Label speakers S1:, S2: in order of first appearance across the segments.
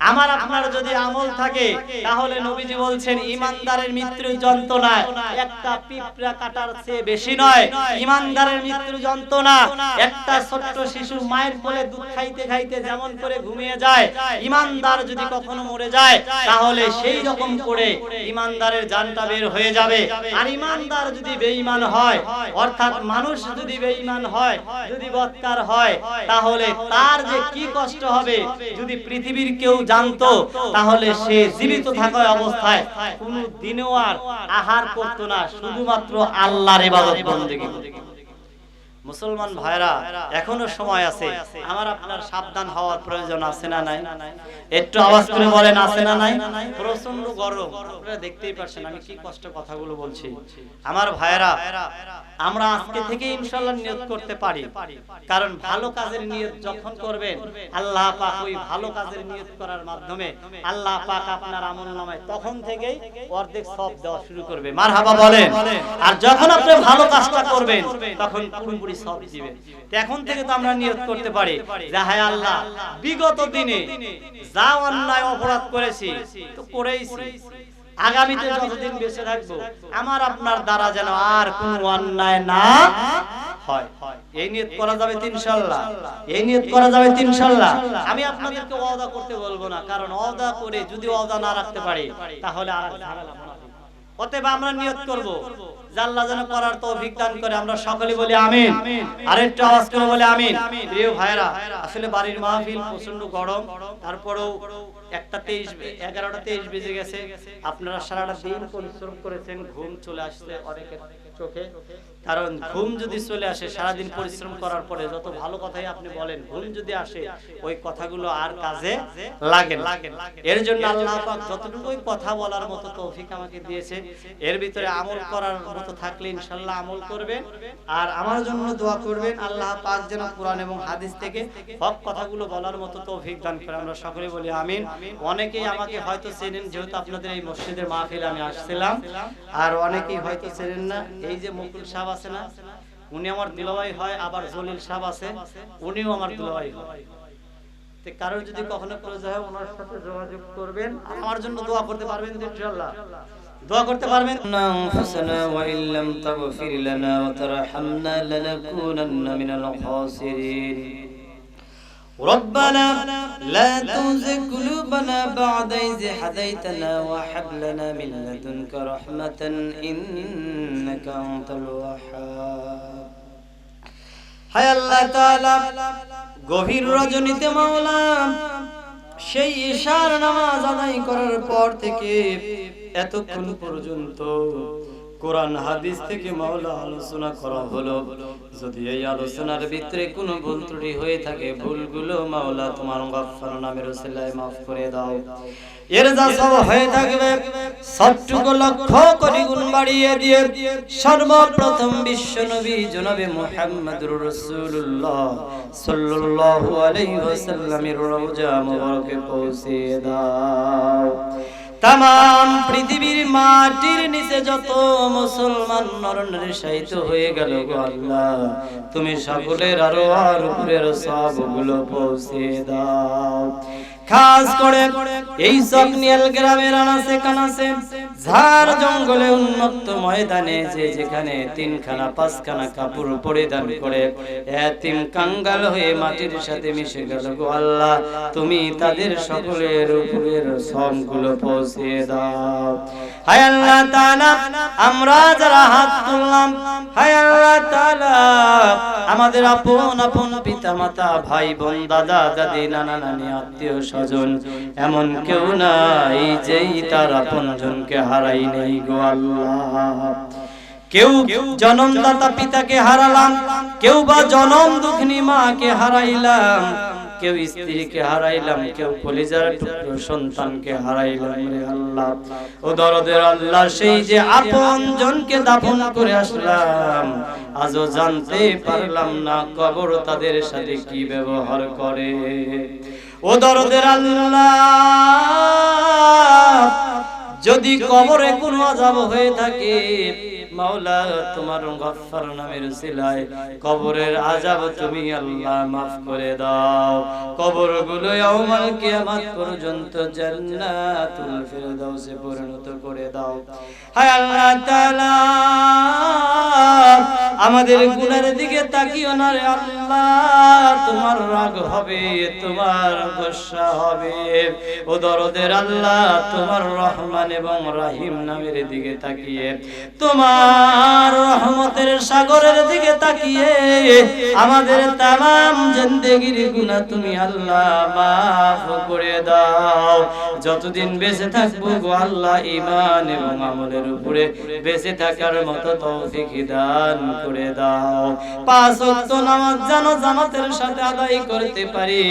S1: আমার আপনার যদি আমল থাকে তাহলে নবীজি বলছেন ইমানদারের মৃত্যুর যন্ত্রণা একটা পিঁপড়া কাটার চেয়ে বেশি নয়। ইমানদারের মৃত্যুর যন্ত্রণা একটা ছোট্ট শিশু মায়ের কোলে দুধ খাইতে খাইতে যেমন করে ঘুমিয়ে যায়, ইমানদার যদি কখনো মরে যায় তাহলে সেই রকম করে ইমানদারের জানটা বের হয়ে যাবে। আর ইমানদার যদি বেঈমান হয়, অর্থাৎ মানুষ যদি বেঈমান হয়, যদি বদকার হয়, তাহলে তার যে কি কষ্ট হবে যদি পৃথিবীর কেউ জানতো, তাহলে সে জীবিত থাকা অবস্থায় কোনো দিনও আর আহার করতো না, শুধুমাত্র আল্লাহর ইবাদত বন্দেগী। মুসলমান ভাইরা, এখনো সময় আছে, আমার আপনার সাবধান হওয়ার প্রয়োজন আছে না নাই? একটু আওয়াজ করে বলেন আছে না নাই? প্রচন্ড গরম, আপনারা দেখতেই পাচ্ছেন আমি কি কষ্ট কথাগুলো বলছি। আমার ভাইরা, আমরা আজকে থেকে ইনশাআল্লাহ নিয়ত করতে পারি, কারণ ভালো কাজের নিয়ত যখন করবেন আল্লাহ পাক ওই ভালো কাজের নিয়ত করার মাধ্যমে আল্লাহ পাক আপনার আমলনামায় তখন থেকেই অর্ধেক সওয়াব দেওয়া শুরু করবে। মারহাবা বলেন। আর যখন আপনি ভালো কাজটা করবেন তখন পুরোপুরি সওয়াব দিবেন। তো এখন থেকে তো আমরা নিয়ত করতে পারি যে হায় আল্লাহ, বিগত দিনে যা অন্যায় অপরাধ করেছি তো করেইছি, আগামীতে যতদিন বেঁচে থাকবো আমার আপনার দ্বারা যেন আর কোনো অন্যায় না হয়। এই নিয়ত করা যাবে ইনশাআল্লাহ, এই নিয়ত করা যাবে ইনশাআল্লাহ। আমি আপনাদেরকে ওয়াদা করতে বলবো না, কারণ ওয়াদা করে যদি ওয়াদা না রাখতে পারি তাহলে আর ঝামেলা হবে। অতএব আমরা নিয়ত করব যে আল্লাহ যেন করার তৌফিক দান করে। আমরা সকলে বলি আমিন। আরেকটু আওয়াজ করে বলি আমিন। প্রিয় ভাইরা, আসলে বাড়ির মাহফিল প্রচন্ড গরম, তারপরেও 11:23 বেজে গেছে। আপনারা সারাটা দিন পরিশ্রম করেছেন, ঘুম চলে আসছে অনেকের চোখে। কারণ ঘুম যদি চলে আসে সারাদিন পরিশ্রম করার পরে, যত ভালো কথাই আপনি বলেন, ঘুম যদি আসে ওই কথাগুলো আর কাজে লাগে না। এর জন্য আল্লাহ পাক যতটুকু কথা বলার মতো তৌফিক আমাকে দিয়েছে, এর ভিতরে আমল করার মতো থাকলে ইনশাআল্লাহ আমল করবেন। আর আমার জন্য দোয়া করবেন আল্লাহ পাক যেন কোরআন এবং হাদিস থেকে হক কথাগুলো বলার মতো তৌফিক দান করে। আমরা সকলে বলি আমিন। অনেকেই আমাকে হয়তো চেনেন, যেহেতু আপনাদের এই মসজিদের মাহফিলে আমি আসছিলাম, আর অনেকেই হয়তো চেনেন না। এই যে মুকুল সাহেব আছে না, উনি আমার দুলাভাই হয়, আবার জলিল সাহেব আছে, উনিও আমার দুলাভাই হয়। তো কারোর যদি কখনো প্রয়োজন হয় ওনার সাথে যোগাযোগ করবেন, আমার জন্য দোয়া করতে পারবেন ইনশাআল্লাহ। দোয়া করতে পারবেন।
S2: أنفسنا وإن لم تغفر لنا وترحمنا لنكونن من الخاسرين ربنا لا تزغ قلوبنا بعد إذ هديتنا وهب لنا من لدنك رحمة إنك أنت الوهاب। হায় আল্লাহ তাআলা, গভীর রজনীতে মাওলা সেই ইশার নামাজ আদায় করার পর থেকে এতক্ষণ পর্যন্ত কোরআন হাদিস থেকে মাওলা আলোচনা করা হলো। যদি এই আলোচনার ভিতরে কোনো ভুল ত্রুটি হয়ে থাকে, ভুলগুলো মাওলা তোমার গফফার নামের ওসিলায় maaf করে দাও। এর যা সব হয়ে থাকবে সবটুকু লক্ষ কোটি গুণ বাড়িয়ে দিয়ে সর্বপ্রথম বিশ্ব নবী জনাবে মুহাম্মদুর রাসূলুল্লাহ সাল্লাল্লাহু আলাইহি ওয়াসাল্লামের রওজা মুবারকে পৌঁছে দাও। तमाम পৃথিবীর মাটির নিচে যত মুসলমান নরনারী শহীদ হয়ে গেল গো আল্লাহ, তুমি সকলের আরো আর উপরের সবগুলো পৌঁছে দাও। খাস করে এই সকনিয়াল গ্রামের আনাসে কানাসে ঝাড় জঙ্গলে উন্মুক্ত ময়দানে যে যেখানে 3খানা 5খানা কাপড় পরিধান করে এতিম কাঙ্গাল হয়ে মাটির সাথে মিশে গেল গো আল্লাহ, তুমি তাদের সকলের উপরের সবগুলো পৌঁছে দাও। হায় আল্লাহ তাআলা, আমরা যারা হাত তুললাম, হায় আল্লাহ তাআলা, আমাদের আপন আপন পিতা মাতা, ভাই বোন, দাদা দাদি, নানা নানি, আত্মীয় স্বজন, এমন কেউ নাই যেই তার আপনজনকে হারাই নেই গো আল্লাহ। কেউ জন্মদাতা পিতাকে হারালাম, কেউ বা জনম দুঃখিনী মাকে হারাইলাম, কেউ স্ত্রীকে হারাইলাম, কেউ কলিজার টুকরো সন্তানকে হারাইলাম। রে আল্লাহ, ও দরদের আল্লাহ, সেই যে আপন জনকে দাফন করে আসলাম, আজও জানতে পারলাম না কবর তাদের সাথে কি ব্যবহার করে। ও দরদের আল্লাহ, যদি কবরে কোনো আযাব হয়ে থাকে, মাওলা তোমার গফফার নামের উসিলায় কবরের আযাব তুমি আল্লাহ মাফ করে দাও, কবরগুলো ইয়াউমাল কিয়ামত পর্যন্ত জান্নাতুল ফিরদাউসে পরিণত করে দাও। হায় আল্লাহ তাআলা আমাদের গুনাহের দিকে তাকিও না রে আল্লাহ, তোমার রাগ হবে, তোমার গোসা হবে। ও দরদের আল্লাহ তোমার রহমান এবং রহিম নামের দিকে তাকিয়ে, তোমার রহমতের সাগরের দিকে তাকিয়ে আমাদের তামাম জিন্দেগির গুনাহ তুমি আল্লাহ মাফ করে দাও। যতদিন বেঁচে থাকবো গো আল্লাহ ঈমান এবং আমলের উপরে বেঁচে থাকার মতো তৌফিক দান করে দাও। 5 ওয়াক্ত নামাজ যেন জামাতের সাথে আদায় করতে পারি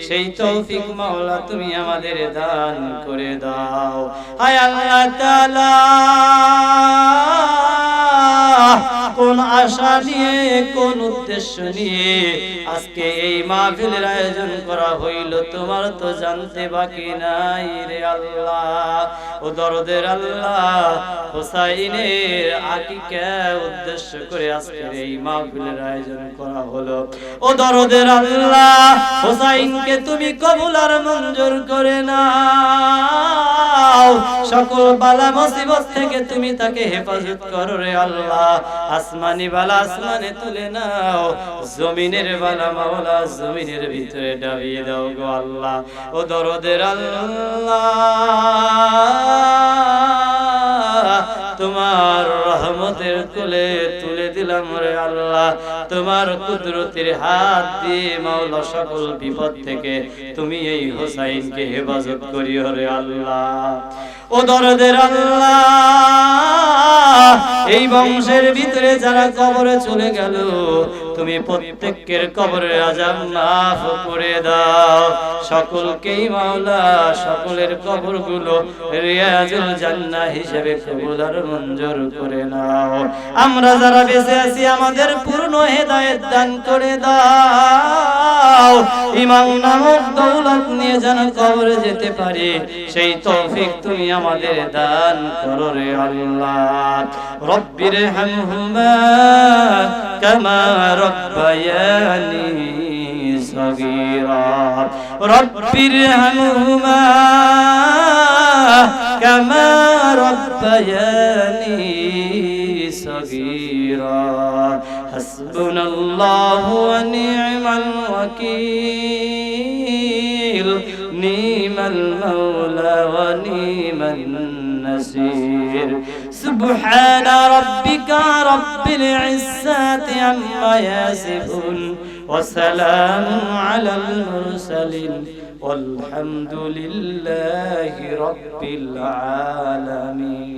S2: সেই তৌফিক মাওলা তুমি আমাদের দান করে দাও। হায় আল্লাহ তাআলা কোন আশা নিয়ে কোন উদ্দেশ্য নিয়ে আজকে এই মাহফিলের আয়োজন করা হইল তোমার তো জানতে বাকি নাই রে আল্লাহ। ও দরদের আল্লাহ হোসাইনের আকিকা উদ্দেশ্য করে আজকের এই মাহফিলের আয়োজন করা হলো। ও দরদের আল্লাহ হোসাইনকে তুমি কবুল আর মঞ্জুর করে নাও, সকল বালা মুসিবত থেকে তুমি তাকে হেফাজত করো রে আল্লাহ। আসমানি বালা আসমানে তুলে নাও, জমিনের বালা মাওলা জমিনের ভিতরে ডাবিয়ে দাও গো আল্লাহ। ও দরদের আল্লাহ তোমার রহমতের কোলে তুলে দিলাম রে আল্লাহ, তোমার কুদরতের হাত দিয়ে মাওলা সকল বিপদ থেকে তুমি এই হোসাইনকে হেফাজত করিও রে আল্লাহ। ও দরদের আল্লাহ এই বংশের ভিতরে যারা কবরে চলে গেল তুমি প্রত্যেকের কবরের আযাব মাফ করে দাও, সকলকেই মাওলা সকলের কবরগুলো রিয়াজুল জান্নাহ হিসেবে কবুল আর মঞ্জুর করে নাও। আমরা যারা বেঁচে আছি আমাদের পূর্ণ হেদায়েত দান করে দাও, ঈমান নামক দৌলত নিয়ে যেন কবরে যেতে পারি সেই তৌফিক তুমি আমাদের দান করো রে আল্লাহ। রব্বির হামহুমা কামা রব্বায়ানি সগীরা, রব্বির হামহুমা কামা রব্বায়ানি সগীরা, হাসবুনাল্লাহু ওয়া নি'মাল ওয়াকিল, নি'মাল মাওলা ওয়া নি'মান নাসির। سبحان ربك رب العزة عما يصفون وسلام على المرسلين والحمد لله رب العالمين.